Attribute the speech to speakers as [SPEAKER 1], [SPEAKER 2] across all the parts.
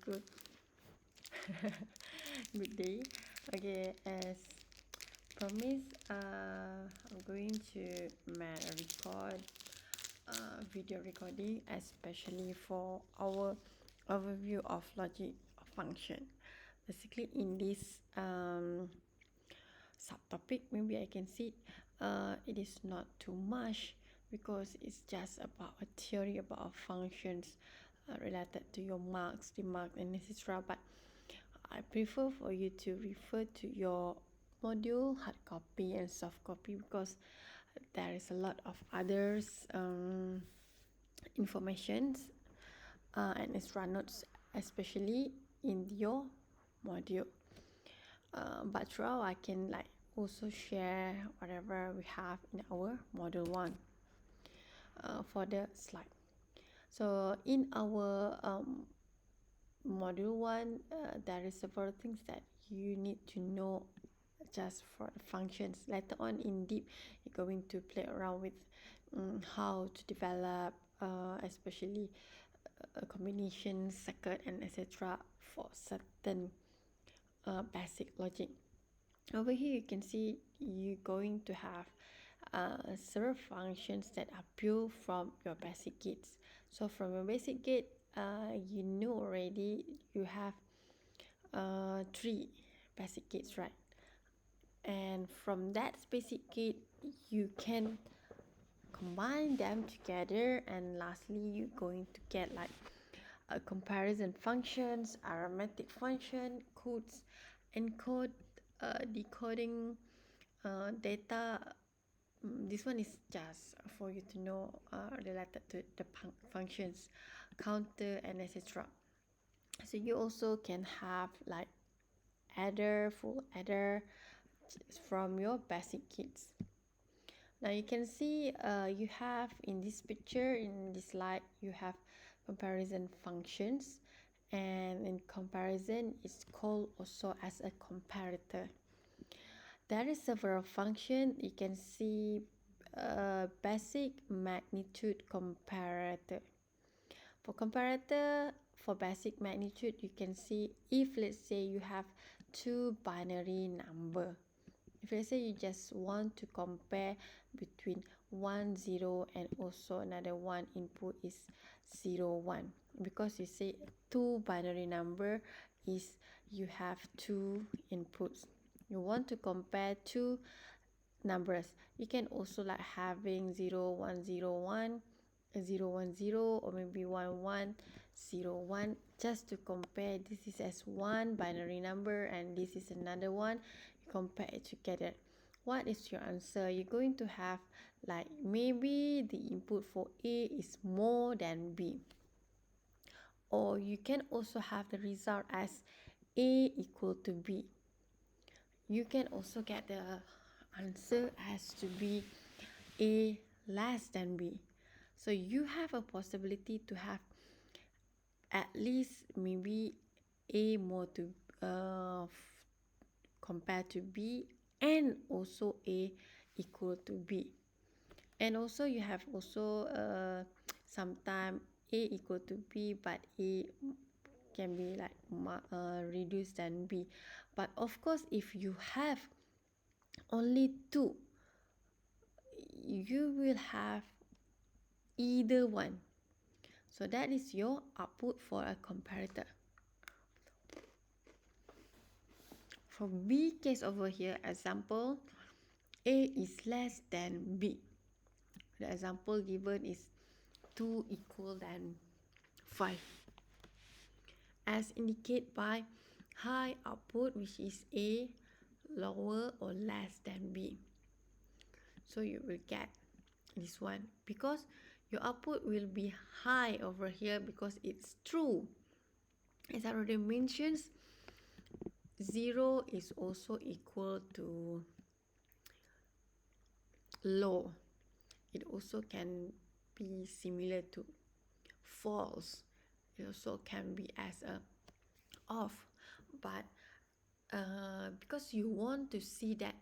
[SPEAKER 1] good. Good day. Okay, as promised, I'm going to make a video recording, especially for our overview of logic function. Basically, in this subtopic, maybe I can see it is not too much because it's just about a theory about functions related to your marks, remark, and etc. But I prefer for you to refer to your module hard copy and soft copy because there is a lot of others informations and extra notes, especially in your module. But throughout, I can also share whatever we have in our module 1 for the slide. So in our module 1, there is several things that you need to know just for the functions. Later on in deep, you're going to play around with how to develop especially combination, circuit, and etc. for certain basic logic. Over here you can see you're going to have several functions that are built from your basic gates. So from your basic gate, you know already you have 3 basic gates, right? And from that basic gate, you can combine them together, and lastly you're going to get like a comparison functions, aromatic function, codes, encode, decoding data. This one is just for you to know related to the functions, counter, and etc. So you also can have like adder, full adder from your basic kits. Now you can see you have in this picture, in this slide, you have comparison functions, and in comparison it's called also as a comparator. There is several functions. You can see basic magnitude comparator. For comparator, for basic magnitude, you can see if let's say you have 2 binary number. If let's say you just want to compare between 1, 0 and also another one input is 0, 1. Because you say 2 binary number is you have 2 inputs. You want to compare 2 numbers. You can also like having 0, 1, 0, 1, 0, 1, 0, or maybe 1, 1, 0, 1, just to compare. This is as one binary number and this is another one. You compare it together. What is your answer? You're going to have like maybe the input for A is more than B. Or you can also have the result as A equal to B. You can also get the answer as to be A less than B. So you have a possibility to have at least maybe A more to compared to B, and also A equal to B. And also you have also sometime A equal to B, but A can be like reduced than B. But of course, if you have only 2, you will have either one. So that is your output for a comparator. For B case over here, example, A is less than B. The example given is 2 equal than 5. As indicated by high output, which is A, lower or less than B. So you will get this one because your output will be high over here because it's true. As I already mentioned, 0 is also equal to low. It also can be similar to false. It also can be as a off. But because you want to see that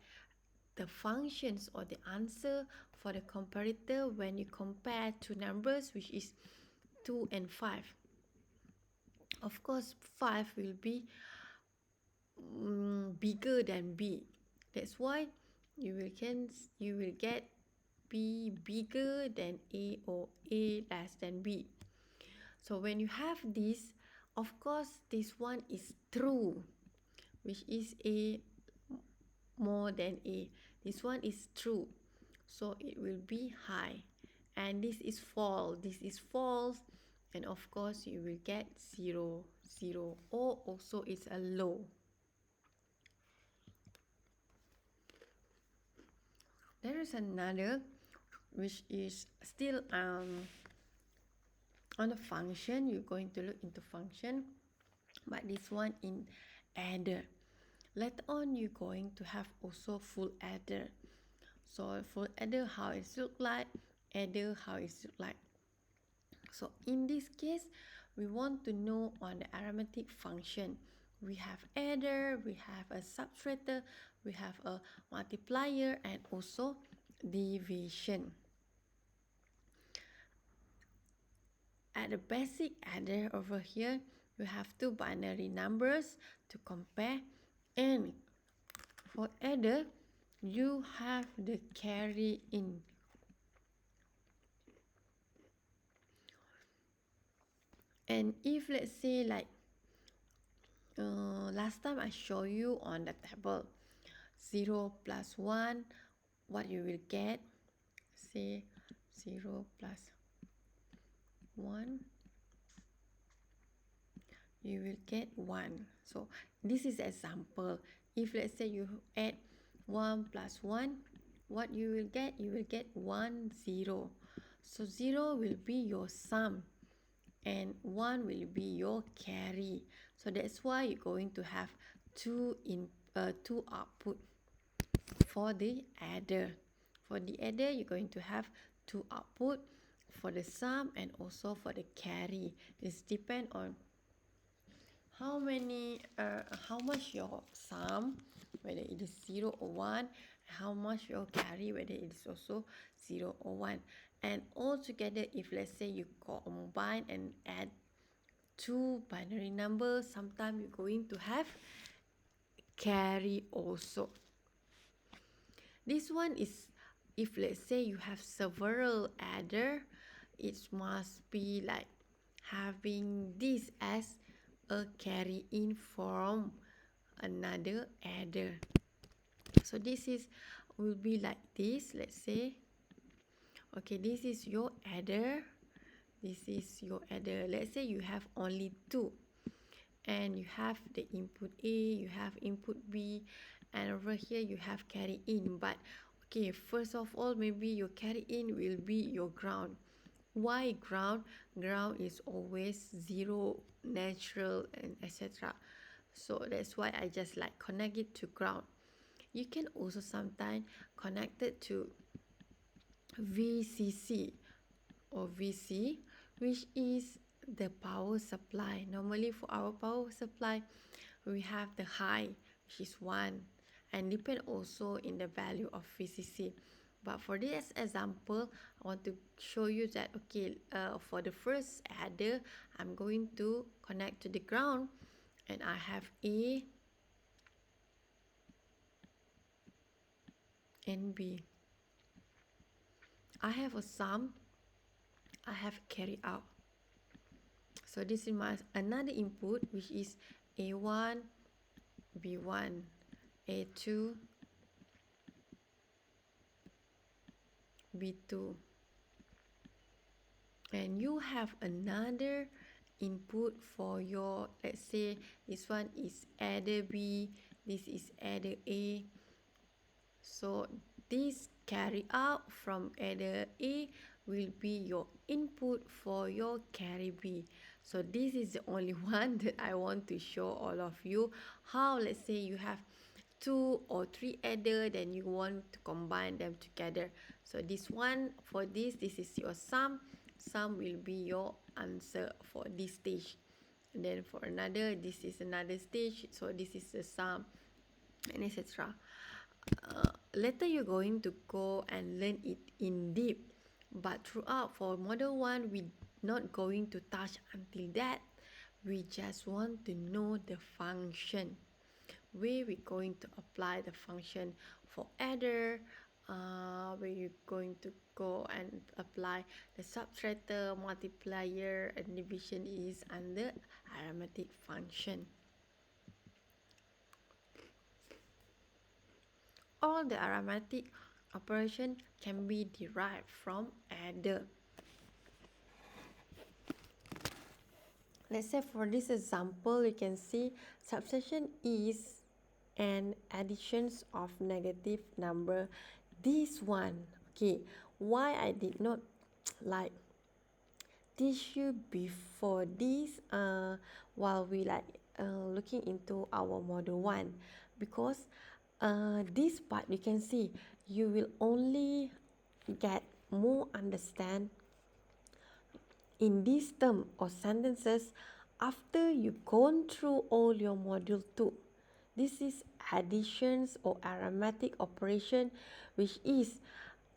[SPEAKER 1] the functions or the answer for the comparator when you compare two numbers, which is 2 and 5, Of course 5 will be bigger than B. That's why you will get B bigger than A or A less than B. So when you have this, of course this one is true, which is A more than A. This one is true, so it will be high. And this is false. This is false, and of course you will get 0, 0, or also it's a low. There is another which is still on the function. You're going to look into function, but this one in adder. Later on you're going to have also full adder. So full adder, how it look like, adder, how it look like. So in this case, we want to know on the aromatic function. We have adder, we have a subtractor, we have a multiplier, and also division. At the basic adder over here, you have two binary numbers to compare, and for adder, you have the carry in. And if let's say like last time I show you on the table 0 plus 1, what you will get, say 0 plus 1, you will get 1. So this is example. If let's say you add 1 plus 1, what you will get? You will get 1, 0. So 0 will be your sum, and 1 will be your carry. So that's why you're going to have two output for the adder. For the adder, you're going to have two output for the sum and also for the carry. This depends on how much your sum, whether it is 0 or 1, how much your carry, whether it is also 0 or 1. And altogether, if let's say you combine and add two binary numbers, sometimes you're going to have carry also. This one is, if let's say you have several adder, it must be like having this as a carry in from another adder. So this is will be like this. Let's say, okay, this is your adder, this is your adder. Let's say you have only two, and you have the input A, you have input B, and over here you have carry in. But okay, first of all, maybe your carry in will be your ground. Why ground? Ground is always 0, natural, and etc. So that's why I just like connect it to ground. You can also sometimes connect it to VCC or VC, which is the power supply. Normally for our power supply, we have the high, which is 1, and depend also in the value of VCC. But for this example, I want to show you that, okay, for the first adder, I'm going to connect to the ground, and I have A and B. I have a sum, I have carry out. So this is my another input, which is A1, B1, A2, B2. And you have another input for your, let's say this one is adder B, this is adder A. So this carry out from adder A will be your input for your carry B. So this is the only one that I want to show all of you how, let's say you have 2 or 3 adder, then you want to combine them together. So this one, for this is your sum will be your answer for this stage. And then for another, this is another stage, so this is the sum, and etc. Later you're going to go and learn it in deep, but throughout for model 1 we not going to touch until that. We just want to know the function. Where we're going to apply the function for adder, where you're going to go and apply the subtractor, multiplier, and division is under arithmetic function. All the arithmetic operation can be derived from adder. Let's say for this example, you can see subtraction is an additions of negative number. This one, okay, why I did not like teach you before this while we looking into our model 1, because this part you can see you will only get more understand in this term or sentences after you've gone through all your module 2. This is additions or arithmetic operation, which is,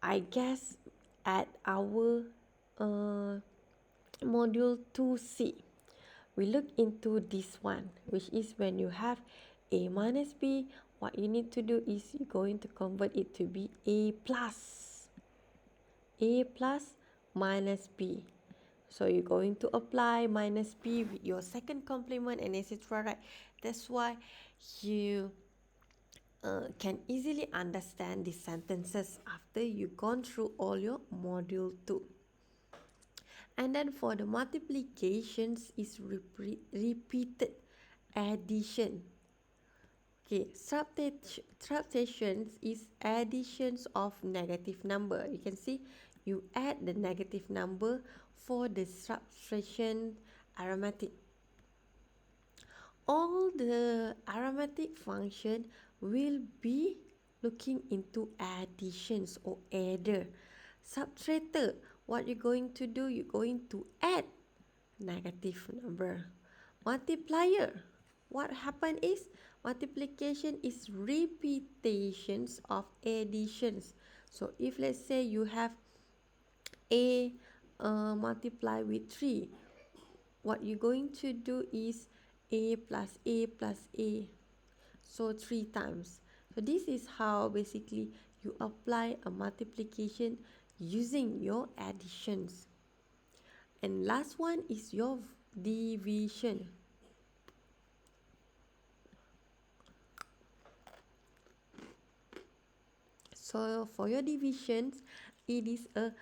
[SPEAKER 1] I guess, at our module 2C. We look into this one, which is when you have A minus B, what you need to do is you're going to convert it to be A plus minus B. So you're going to apply minus B with your second complement and etc. Right? That's why you can easily understand these sentences after you've gone through all your module 2. And then for the multiplications is repeated addition. Okay, subtractions is additions of negative number. You can see you add the negative number for the subtraction arithmetic. All the arithmetic function will be looking into additions or adder. Subtractor, what you're going to do, you're going to add negative number. Multiplier, what happened is multiplication is repetitions of additions. So if let's say you have A multiply with 3, what you're going to do is A plus A plus A, so 3 times. So this is how basically you apply a multiplication using your additions. And last one is your division. So for your divisions, it is a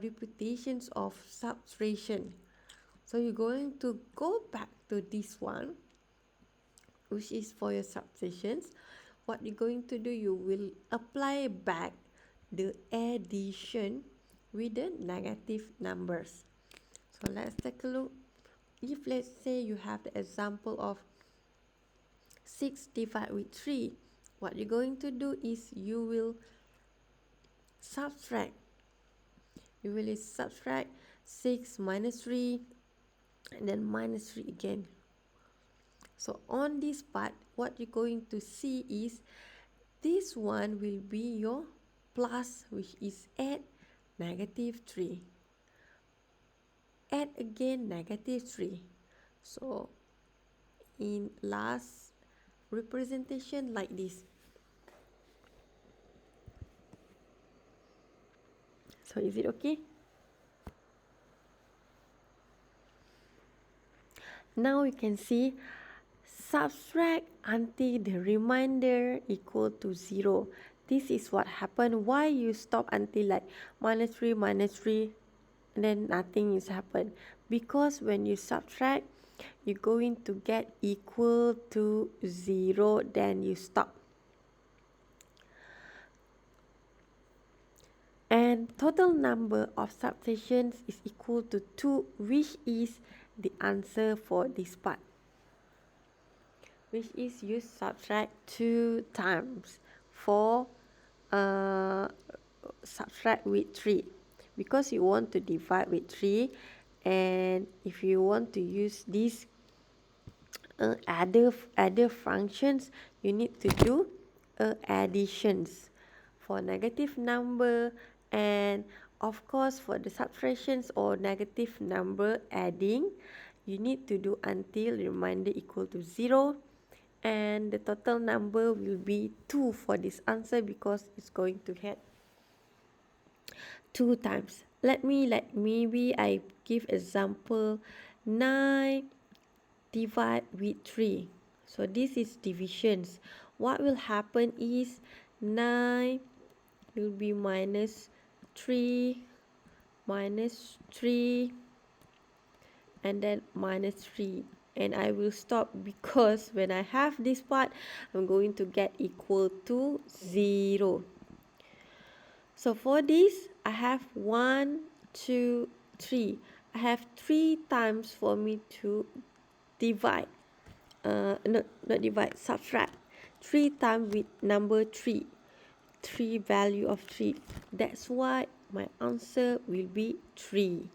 [SPEAKER 1] repetitions of subtraction. So you're going to go back to this one, which is for your subtractions. What you're going to do, you will apply back the addition with the negative numbers. So let's take a look. If let's say you have the example of 6 divided with 3, what you're going to do is you will subtract. You will subtract 6 minus 3 and then minus 3 again. So on this part, what you're going to see is this one will be your plus, which is add negative 3. Add again negative 3. So in last representation like this. So is it okay? Now you can see subtract until the remainder equal to 0. This is what happened. Why you stop until like minus 3, and then nothing is happened? Because when you subtract, you're going to get equal to 0, then you stop. And total number of subtractions is equal to 2, which is the answer for this part. Which is you subtract 2 times for subtract with 3. Because you want to divide with 3, and if you want to use these adder functions, you need to do additions for negative number and of course, for the subtractions or negative number adding, you need to do until remainder equal to 0. And the total number will be 2 for this answer because it's going to have 2 times. Maybe I give example 9 divide with 3. So this is divisions. What will happen is 9 will be minus 3, and then minus 3. And I will stop because when I have this part, I'm going to get equal to 0. So for this, I have 1, 2, 3. I have 3 times for me to divide. Not divide, subtract. 3 times with number 3. 3 value of 3. That's why my answer will be 3.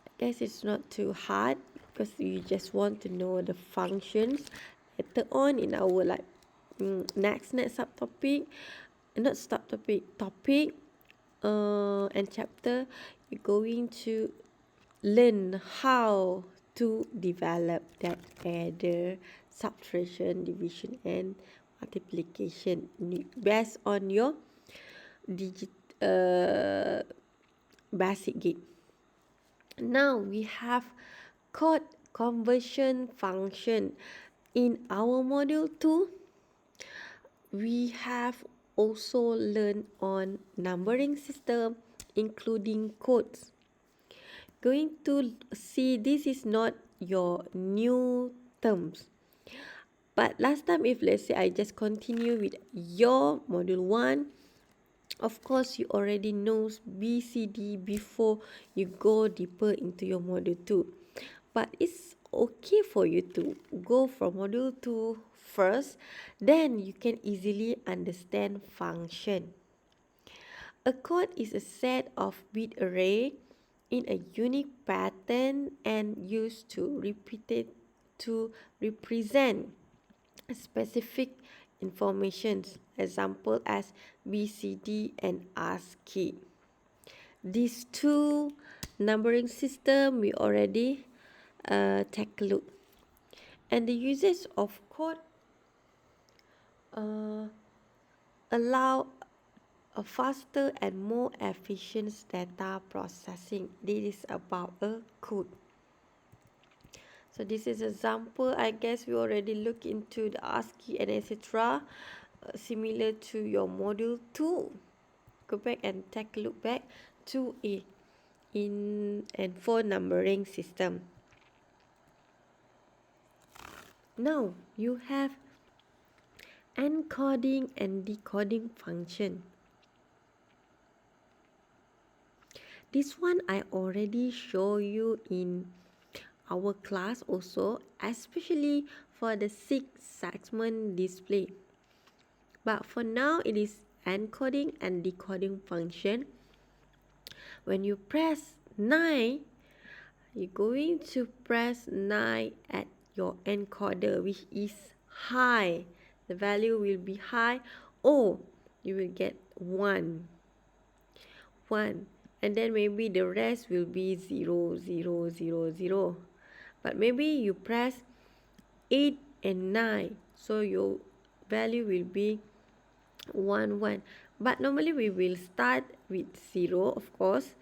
[SPEAKER 1] I guess it's not too hard because you just want to know the functions. Later on in our next subtopic, not subtopic, topic and chapter, you're going to learn how to develop that adder, subtraction, division, and multiplication based on your basic game. Now we have code conversion function. In our module 2, we have also learned on numbering system, including codes. Going to see this is not your new terms. But last time, if let's say I just continue with your module 1, of course you already know BCD before you go deeper into your module 2. But it's okay for you to go from module 2 first, then you can easily understand function. A code is a set of bit array in a unique pattern and used to represent specific informations, example as BCD and ASCII. These two numbering system we already take a look. And the usage of code allow a faster and more efficient data processing. This is about a code. So this is example. I guess we already look into the ASCII and etc. Similar to your module 2. Go back and take a look back to a and for numbering system. Now you have encoding and decoding function. This one I already show you in our class also, especially for the 6-segment display. But for now, it is encoding and decoding function. When you press 9, you're going to press 9 at your encoder, which is high. The value will be high, or you will get 1. And then maybe the rest will be 0, 0, 0, 0. But maybe you press 8 and 9, so your value will be 1, 1. But normally we will start with 0, of course.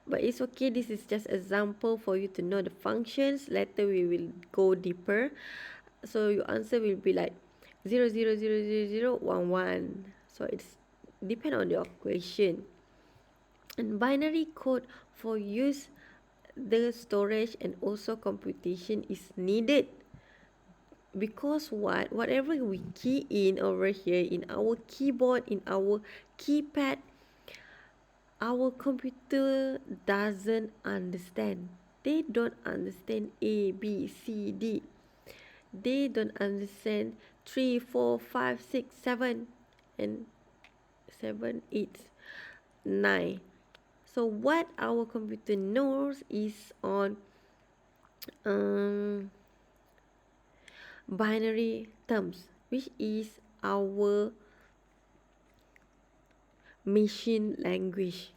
[SPEAKER 1] But it's okay, this is just example for you to know the functions. Later we will go deeper. So your answer will be like 0, 0, 0, 0, 0, 1, 1. So it's depend on your question. And binary code for use the storage and also computation is needed, because whatever we key in over here in our keyboard, in our keypad, our computer doesn't understand. They don't understand A, B, C, D. They don't understand 3, 4, 5, 6, 7 and 7, 8, 9. So what our computer knows is on binary terms, which is our machine language.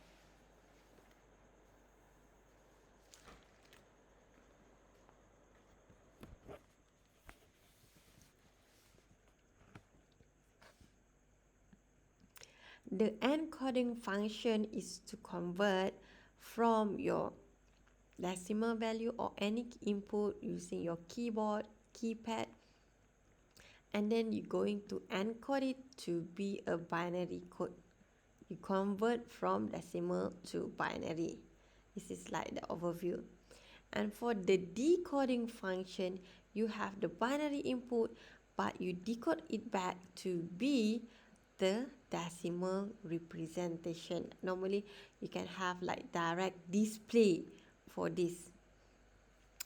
[SPEAKER 1] The encoding function is to convert from your decimal value or any input using your keyboard, keypad, and then you're going to encode it to be a binary code. You convert from decimal to binary. This is like the overview. And for the decoding function, you have the binary input, but you decode it back to be the decimal representation. Normally, you can have like direct display for this,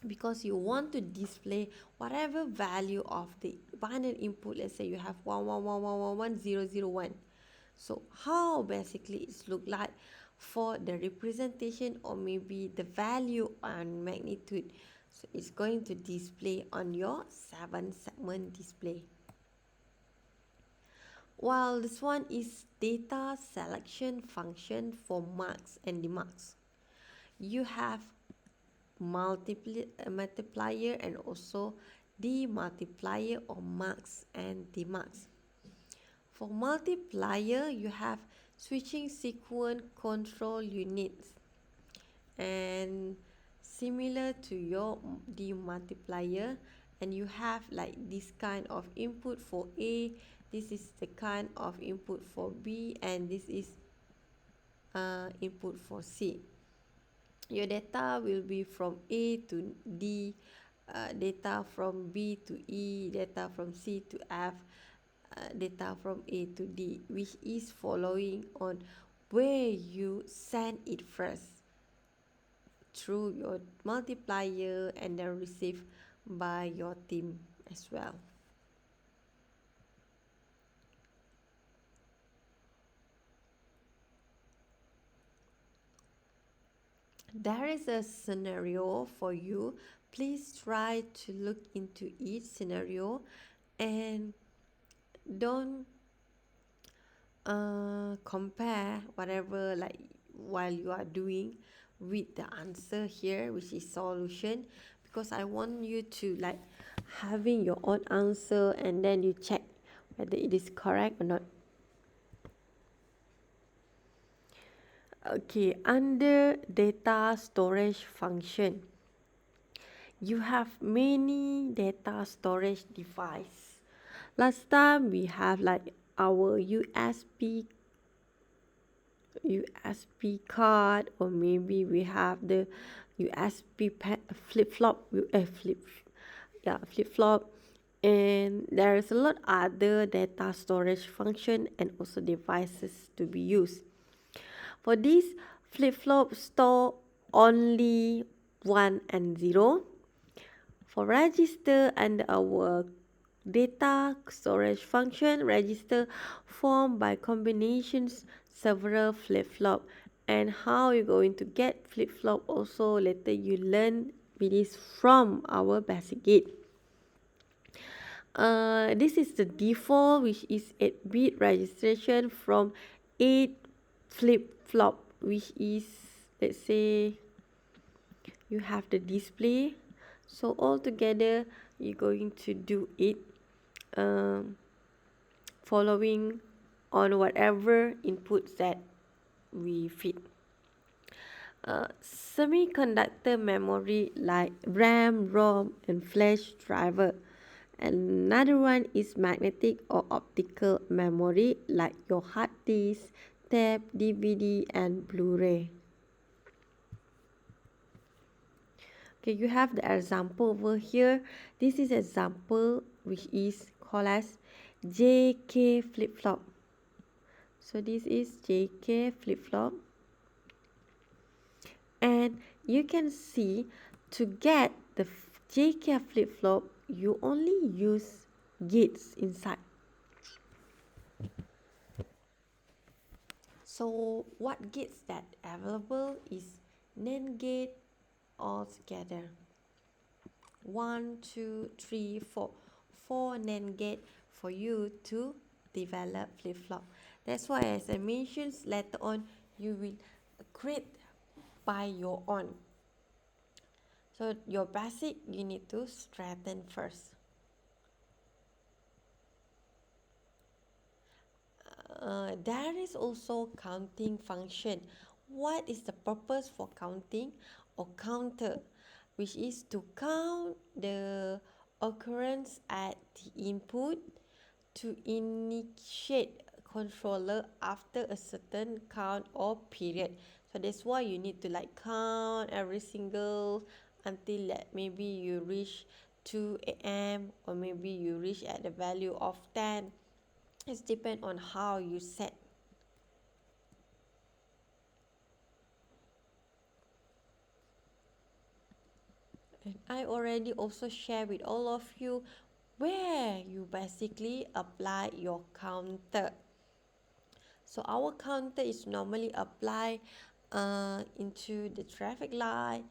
[SPEAKER 1] because you want to display whatever value of the binary input. Let's say you have 111111001. So how basically it's look like for the representation, or maybe the value and magnitude. So it's going to display on your 7-segment display. While this one is data selection function for marks and demarks. You have multiplier and also demultiplier or marks and demarks. For multiplier, you have switching sequence control units, and similar to your demultiplier, and you have like this kind of input for A, this is the kind of input for B, and this is input for C. Your data will be from A to D, data from B to E, data from C to F, data from A to D, which is following on where you send it first, through your multiplier and then received by your team as well. There is a scenario for you. Please try to look into each scenario and don't compare whatever like while you are doing with the answer here, which is solution, because I want you to like having your own answer and then you check whether it is correct or not. Okay, under data storage function, you have many data storage device. Last time we have like our USB card, or maybe we have the USB flip-flop, flip-flop, and there is a lot other data storage function and also devices to be used. For this, flip-flop store only 1 and 0. For register and our data storage function, register formed by combinations several flip-flop, and how you're going to get flip-flop also later you learn with this from our basic gate. This is the default, which is 8-bit registration from 8 flip-flop, which is, let's say you have the display. So all together you're going to do it following on whatever inputs that we feed. Semiconductor memory like RAM, ROM, and flash driver. Another one is magnetic or optical memory like your hard disk, tape, DVD, and Blu-ray. Okay, you have the example over here. This is example which is called as JK flip-flop. So this is JK flip-flop. And you can see to get the JK flip-flop, you only use gates inside. So what gates that available is NAND gate altogether. 1, 2, 3, 4. 4 NAND gate for you to develop flip-flop. That's why, as I mentioned, later on you will create by your own. So your basic you need to straighten first. There is also counting function. What is the purpose for counting or counter? Which is to count the occurrence at the input to initiate controller after a certain count or period. So that's why you need to like count every single until that maybe you reach 2 a.m. or maybe you reach at the value of 10. It depends on how you set. And I already also share with all of you where you basically apply your counter. So our counter is normally applied into the traffic light,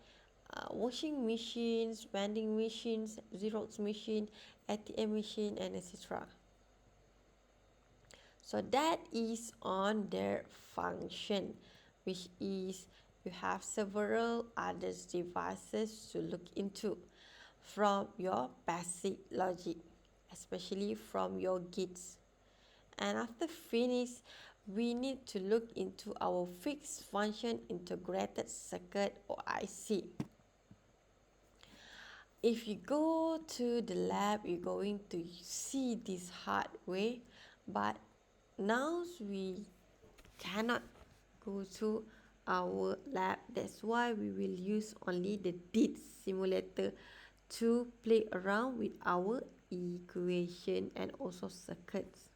[SPEAKER 1] washing machines, vending machines, Xerox machine, ATM machine, and etc. So that is on their function, which is you have several other devices to look into from your basic logic, especially from your gates. And after finish, we need to look into our fixed function integrated circuit or IC. If you go to the lab, you're going to see this hardware, but now we cannot go to our lab. That's why we will use only the DIT simulator to play around with our equation and also circuits.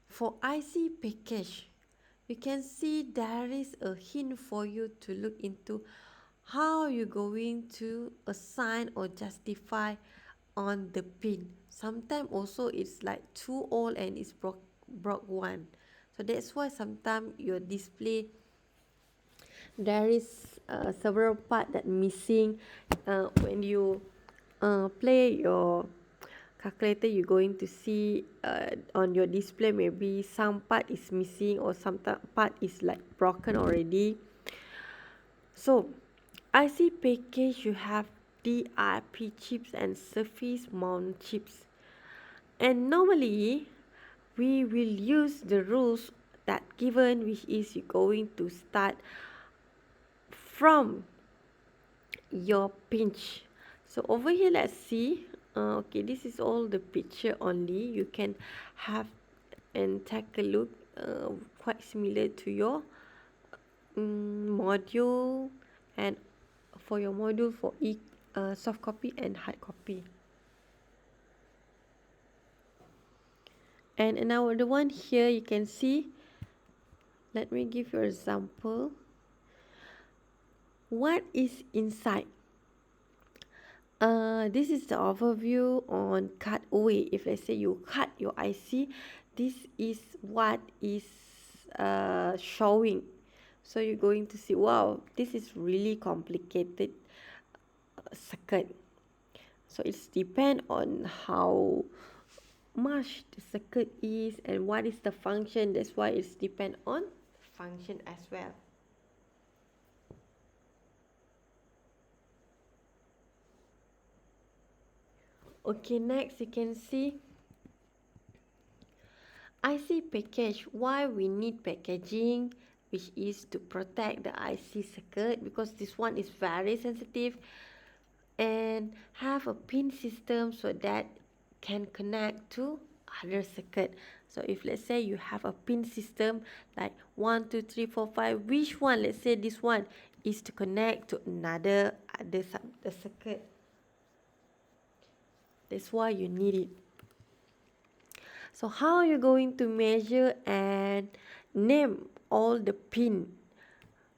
[SPEAKER 1] For IC package, you can see there is a hint for you to look into how you're going to assign or justify on the pin. Sometimes also it's like too old and it's broke one. So that's why sometimes your display there is several part that missing when you play your calculator. You're going to see on your display maybe some part is missing or some part is like broken already. So IC package, you have DRP chips and surface mount chips, and normally we will use the rules that given, which is you're going to start from your pinch. So over here, let's see. Okay, this is all the picture only. You can have and take a look, quite similar to your module, and for your module for soft copy and hard copy. And another one here you can see. Let me give you an example. What is inside? This is the overview on cut away. If let's say you cut your IC, this is what is showing. So you're going to see, wow, this is really complicated circuit. So it's depend on how much the circuit is and what is the function. That's why it's depend on function as well. Okay, next you can see IC package. Why we need packaging, which is to protect the IC circuit, because this one is very sensitive, and have a pin system so that can connect to other circuit. So if let's say you have a pin system like 1 2 3 4 5, which one, let's say this one is to connect to another other the circuit. That's why you need it. So how are you going to measure and name all the pin?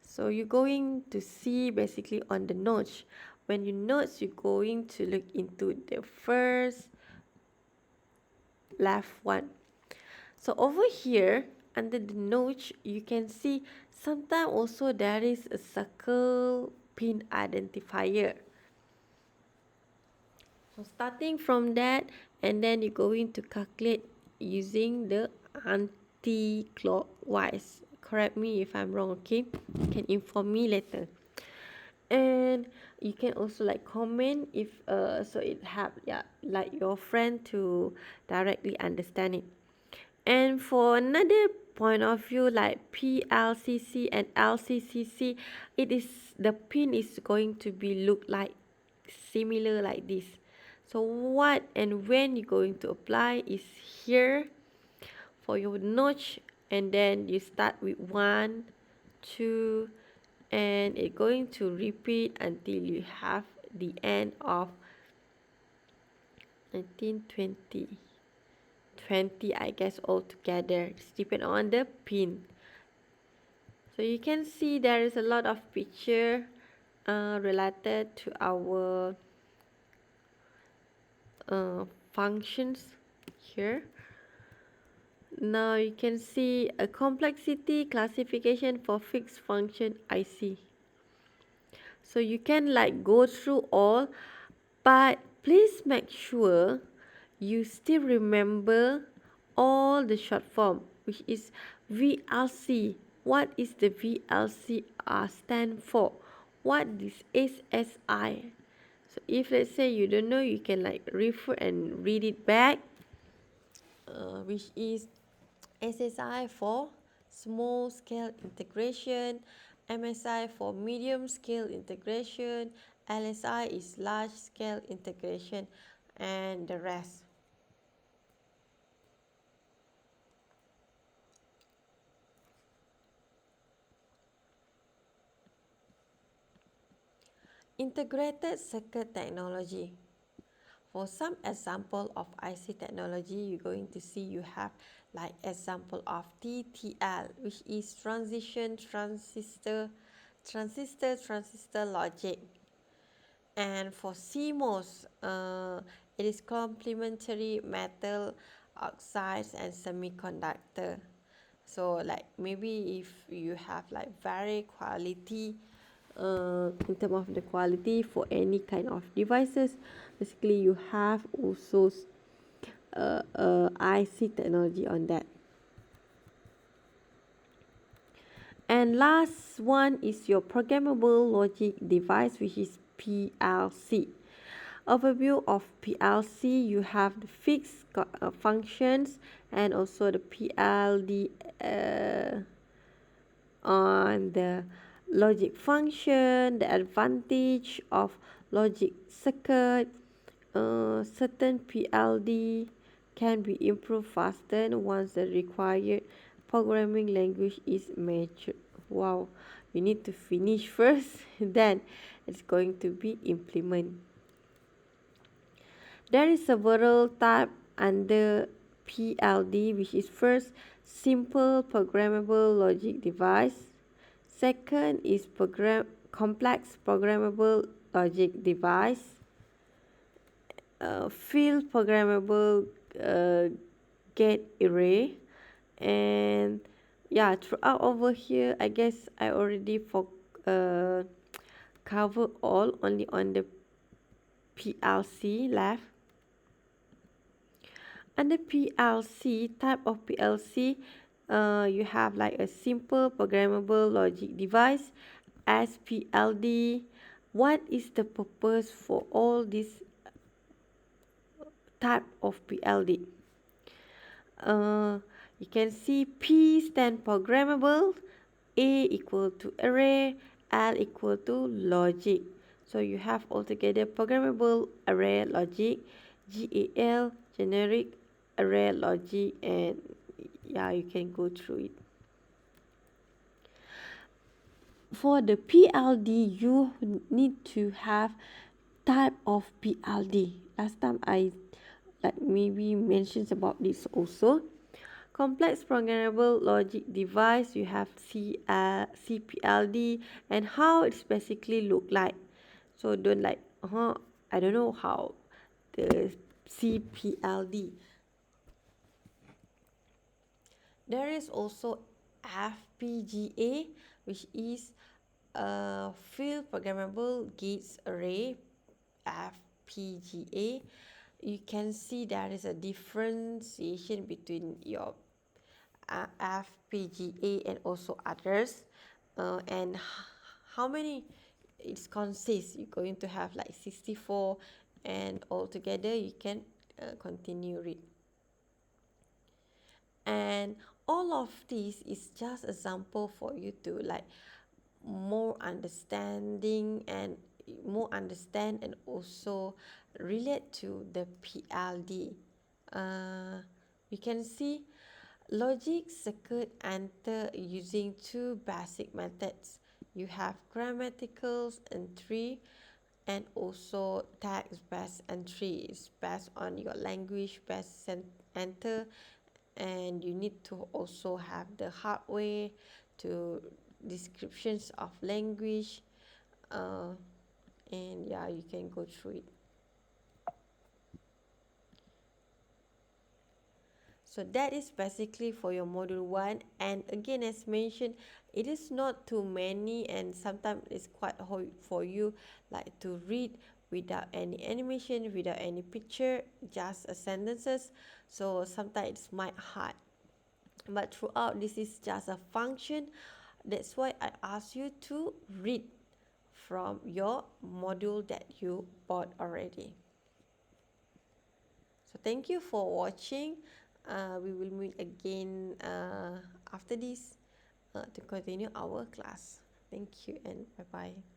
[SPEAKER 1] So you're going to see basically on the notch. When you notch, you're going to look into the first left one. So over here, under the notch, you can see sometimes also there is a circle pin identifier. So starting from that, and then you're going to calculate using the anti-clockwise. Correct me if I'm wrong, okay? You can inform me later. And you can also like comment if so it help, yeah, like your friend to directly understand it. And for another point of view, like PLCC and LCCC, it is the pin is going to be look like similar like this. So what and when you're going to apply is here for your notch, and then you start with 1, 2, and it's going to repeat until you have the end of 1920. 20, I guess, altogether. It's depend on the pin. So you can see there is a lot of picture related to our functions here. Now you can see a complexity classification for fixed function IC. So you can like go through all, but please make sure you still remember all the short form, which is VLC. What is the VLC stand for? What is SSI? So if let's say you don't know, you can like refer and read it back, which is SSI for small scale integration, MSI for medium scale integration, LSI is large scale integration, and the rest. Integrated circuit technology. For some example of IC technology, you're going to see you have like example of TTL, which is transistor logic. And for CMOS, it is complementary metal oxides and semiconductor. So like maybe if you have like very quality in terms of the quality for any kind of devices, basically you have also IC technology on that. And last one is your programmable logic device, which is PLC. Overview of PLC, you have the fixed functions and also the PLD on the logic function, the advantage of logic circuit. Certain PLD can be improved faster once the required programming language is matured. Wow, you need to finish first, then it's going to be implemented. There is several types under PLD, which is first simple programmable logic device. Second is complex programmable logic device. Field programmable gate array. And yeah, throughout over here, I guess I already cover all only on the PLC left. Under PLC, type of PLC, you have like a simple programmable logic device, SPLD. What is the purpose for all these type of PLD? You can see P stand programmable, A equal to array, L equal to logic. So you have altogether programmable array logic, GAL, generic array logic, and yeah, you can go through it. For the PLD, you need to have type of PLD. Last time I like maybe mentions about this also. Complex programmable logic device, you have CPLD, and how it's basically look like. So don't like, I don't know how the CPLD. There is also FPGA, which is a field programmable gates array, FPGA. You can see there is a differentiation between your FPGA and also others, and how many it consists. You're going to have like 64, and altogether you can continue read. And all of this is just example for you to like more understanding and more understand and also relate to the PLD. We can see logic circuit enter using two basic methods. You have grammatical entry and also text-based entry. It's based on your language-based enter, and you need to also have the hardware to descriptions of language, and yeah, you can go through it. So that is basically for your module 1, and again, as mentioned, it is not too many, and sometimes it's quite hard for you like to read without any animation, without any picture, just a sentences. So sometimes it's might hard, but throughout this is just a function. That's why I ask you to read from your module that you bought already. So thank you for watching. We will meet again after this to continue our class. Thank you and bye bye.